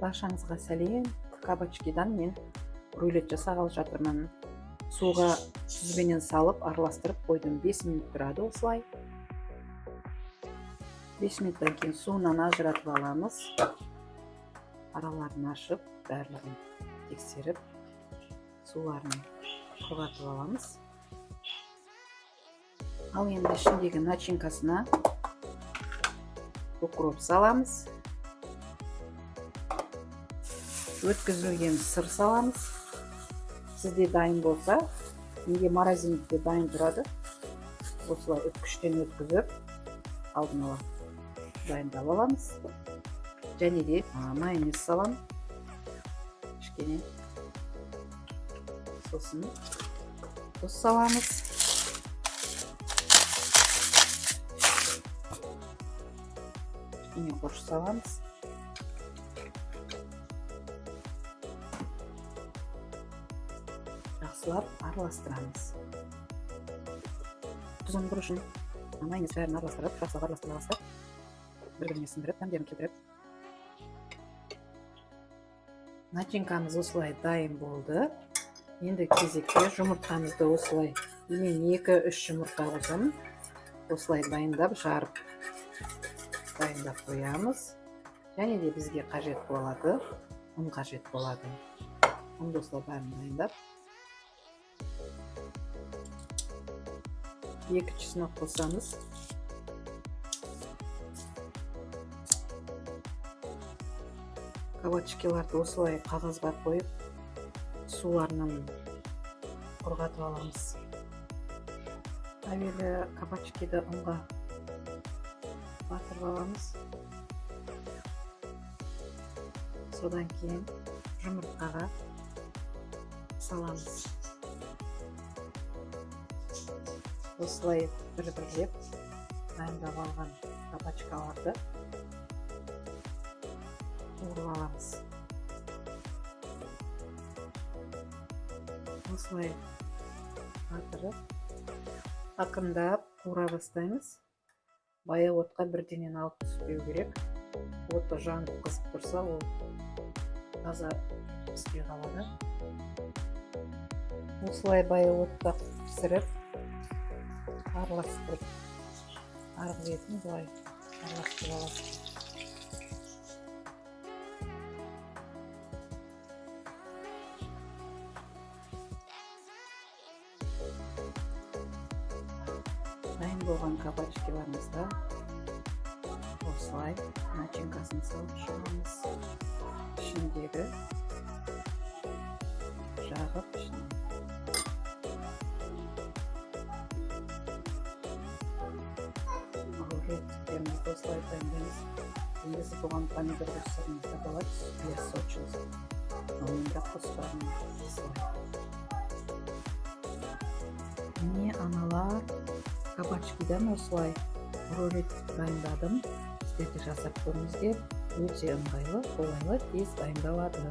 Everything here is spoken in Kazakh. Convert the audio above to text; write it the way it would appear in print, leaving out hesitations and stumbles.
Баршаңызға сәлем. Кабачкидан мен рулет жасағалы жатырмын. Суға тұзбенен салып араластырып қойдым. 5 минут тұрады осылай. 5 минуттан кейін суынан ажыратып аламыз. Араларын ашып, барлығын тексеріп, суларын құрғатып аламыз. Ал енді ішіндегі начинкасына укроп саламыз. Өткізілген сыр саламыз. Сізде дайын болса, неге морозилькте дайын тұрады. Осылай өткіштен өткізіп, алдын ала дайындап аламыз. Және де майонез салам. Кішкене. Сосын тұз саламыз. Кішкене қорш саламыз. Жақсылап араластырамыз. Тұзын бұрышын, майонез бәрін араластырып, жақсылап араластырып, бір-біріне сіңдіріп, дәмдерін келтіріп. Начинкамыз осылай дайын болды. Енді кезекте жұмыртқамызды осылай, мен 2-3 жұмыртқа қосамын. Осылай дайындап, жарып, дайындап қоямыз. Және де бізге қажет болады, ұн қажет болады. Ұнды осылай бәрін дайындап, 2 чеснок қосамыз. Кабачкиларды осылай қағазға қойып, суларынан құрғатып аламыз. Әуелі кабачкиді ұнға батырып аламыз. Содан кейін жұмыртқаға саламыз. Осылай бір-бірлеп дайындап алған кабачкаларды қуырып аламыз. Осылай батырып, ақырындап қуыра бастаймыз. Баяу отқа бірденен алып түспеу керек. Оты жанып қызып тұрса, ол таза піспей қалады. Осылай баяу отта пісіріп, араластырып, арғы бетін былай араластырып аламыз. Дайын болған кабачкиларымызда осылай начинкасын салып шығамыз. Ішіндегі жағып ішіне. Рулеттерімізді осылай дайындаймыз. Негізі бұған помидор қоссаңыз да болады, пияз сочылсын. Оның да қоспағын осылай. Міне аналар, кабачкидан осылай рулет дайындадым. Сіздерді жасап көріңіздер. Өте ыңғайлы, қолайлы, тез дайындалады.